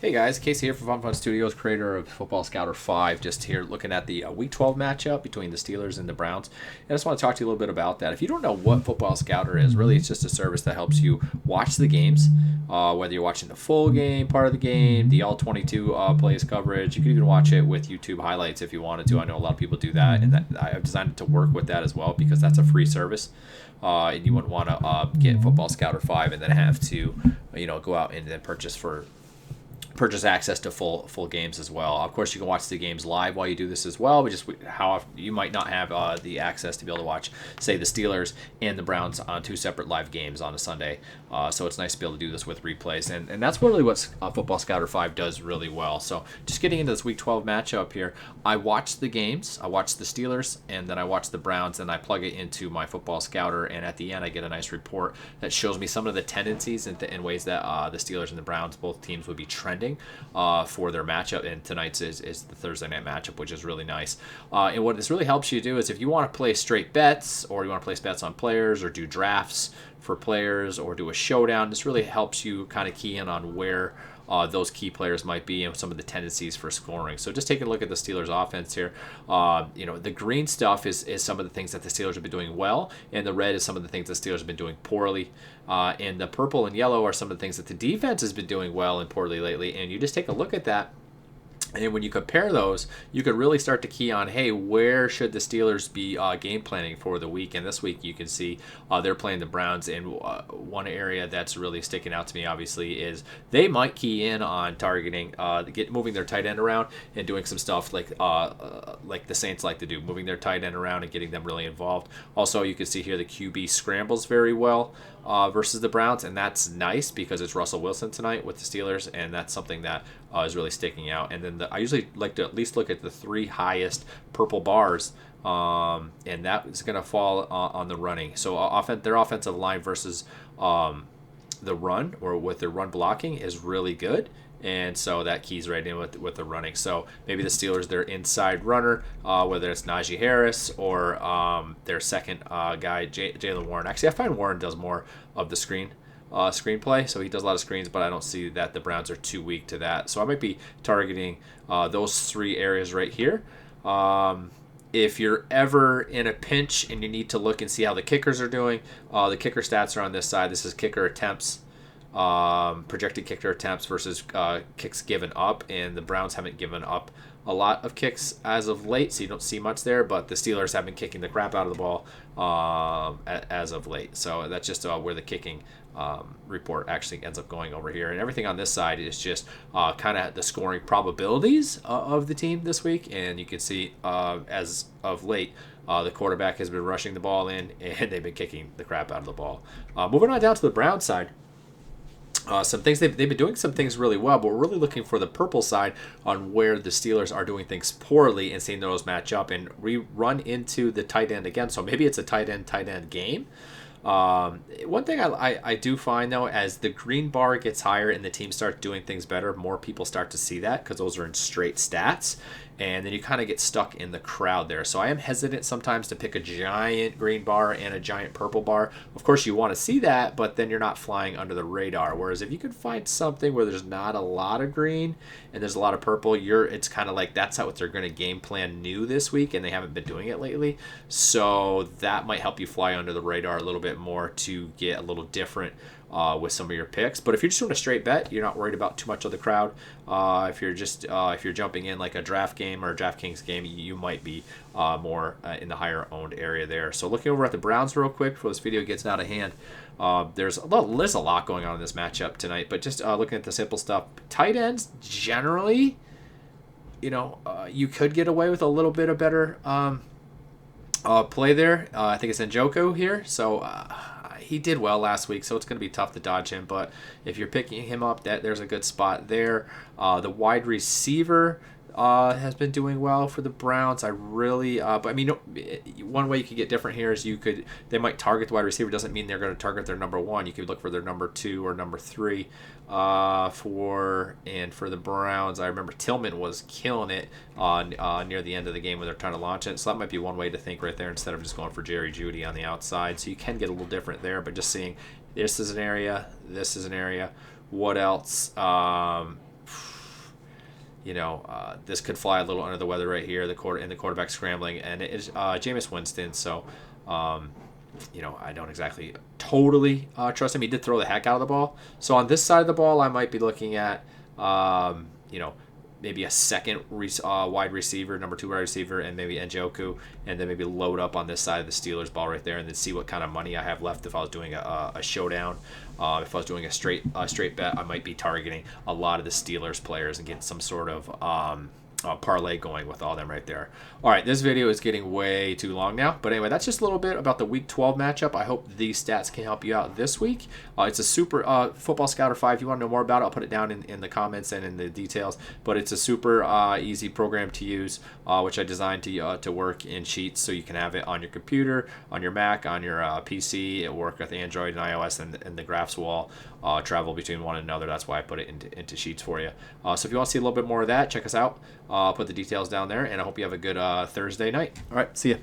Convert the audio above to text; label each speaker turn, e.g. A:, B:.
A: Hey guys, Casey here from Fun Studios, creator of Football Scouter 5. Just here looking at the Week 12 matchup between the Steelers and the Browns. And I just want to talk to you a little bit about that. If you don't know what Football Scouter is, really it's just a service that helps you watch the games, whether you're watching the full game, part of the game, the all 22 plays coverage. You can even watch it with YouTube highlights if you wanted to. I know a lot of people do that, and that I've designed it to work with that as well because that's a free service. And you wouldn't want to get Football Scouter 5 and then have to, go out and then purchase access to full games as well. Of course, you can watch the games live while you do this as well, but just how often you might not have the access to be able to watch, say, the Steelers and the Browns on two separate live games on a Sunday. So it's nice to be able to do this with replays, and that's really what Football Scouter 5 does really well. So just getting into this Week 12 matchup here, I watch the games. I watch the Steelers, and then I watch the Browns, and I plug it into my Football Scouter, and at the end I get a nice report that shows me some of the tendencies and ways that the Steelers and the Browns, both teams, would be trending for their matchup. And tonight's is the Thursday night matchup, which is really nice. And what this really helps you do is if you want to play straight bets, or you want to place bets on players, or do drafts for players, or do a showdown, this really helps you kind of key in on where those key players might be and some of the tendencies for scoring. So just taking a look at the Steelers offense here, the green stuff is some of the things that the Steelers have been doing well, and the red is some of the things the Steelers have been doing poorly. And the purple and yellow are some of the things that the defense has been doing well and poorly lately. And you just take a look at that, and when you compare those, you could really start to key on, hey, where should the Steelers be game planning for the week? And this week you can see they're playing the Browns. And one area that's really sticking out to me, obviously, is they might key in on targeting, moving their tight end around and doing some stuff like the Saints like to do, moving their tight end around and getting them really involved. Also, you can see here the QB scrambles very well versus the Browns, and that's nice because it's Russell Wilson tonight with the Steelers, and that's something that is really sticking out. And then I usually like to at least look at the three highest purple bars, and that is going to fall on the running. So their offensive line versus the run, or with their run blocking, is really good. And so that keys right in with the running. So maybe the Steelers, their inside runner, whether it's Najee Harris or their second guy, Jalen Warren. Actually, I find Warren does more of the screenplay, so he does a lot of screens, but I don't see that the Browns are too weak to that. So I might be targeting those three areas right here. If you're ever in a pinch and you need to look and see how the kickers are doing, the kicker stats are on this side. This is kicker attempts. Projected kicker attempts versus kicks given up, and the Browns haven't given up a lot of kicks as of late, so you don't see much there, but the Steelers have been kicking the crap out of the ball as of late. So that's just where the kicking report actually ends up going over here. And everything on this side is just kind of the scoring probabilities of the team this week, and you can see as of late, the quarterback has been rushing the ball in, and they've been kicking the crap out of the ball. Moving on down to the Browns side. Some things they've been doing some things really well, but we're really looking for the purple side on where the Steelers are doing things poorly and seeing those match up. And we run into the tight end again, so maybe it's a tight end game. One thing I do find, though, as the green bar gets higher and the team starts doing things better, more people start to see that because those are in straight stats, and then you kind of get stuck in the crowd there. So I am hesitant sometimes to pick a giant green bar and a giant purple bar. Of course, you want to see that, but then you're not flying under the radar. Whereas if you could find something where there's not a lot of green and there's a lot of purple, it's kind of like that's how they're going to game plan new this week, and they haven't been doing it lately. So that might help you fly under the radar a little bit more to get a little different with some of your picks. But if you're just doing a straight bet, you're not worried about too much of the crowd. If you're jumping in like a draft game or a DraftKings game, you might be more in the higher owned area there. So looking over at the Browns real quick before this video gets out of hand, there's a lot going on in this matchup tonight. But just looking at the simple stuff, tight ends generally, you could get away with a little bit of better play there. I think it's Njoku here, so he did well last week, so it's going to be tough to dodge him. But if you're picking him up, there's a good spot there. The wide receiver has been doing well for the Browns. But I mean, one way you could get different here is they might target the wide receiver. Doesn't mean they're going to target their number one. You could look for their number two or number three. For the Browns, I remember Tillman was killing it near the end of the game when they're trying to launch it. So that might be one way to think right there instead of just going for Jerry Jeudy on the outside. So you can get a little different there, but just seeing this is an area, what else? this could fly a little under the weather right here. The quarterback scrambling, and it is Jameis Winston. So, I don't exactly totally trust him. He did throw the heck out of the ball. So on this side of the ball, I might be looking at, maybe a second wide receiver, number 2 wide receiver, and maybe Njoku, and then maybe load up on this side of the Steelers ball right there, and then see what kind of money I have left if I was doing a showdown. If I was doing a straight bet, I might be targeting a lot of the Steelers players and getting some sort of parlay going with all them right there. All right, this video is getting way too long now, but anyway, that's just a little bit about the Week 12 matchup. I hope these stats can help you out this week. It's a super Football Scouter 5. If you want to know more about it, I'll put it down in the comments and in the details, but it's a super easy program to use, which I designed to work in Sheets, so you can have it on your computer, on your Mac, on your PC. It work with Android and iOS, and the graphs will all travel between one another. That's why I put it into Sheets for you. So if you want to see a little bit more of that, check us out. I'll put the details down there, and I hope you have a good Thursday night. All right, see ya.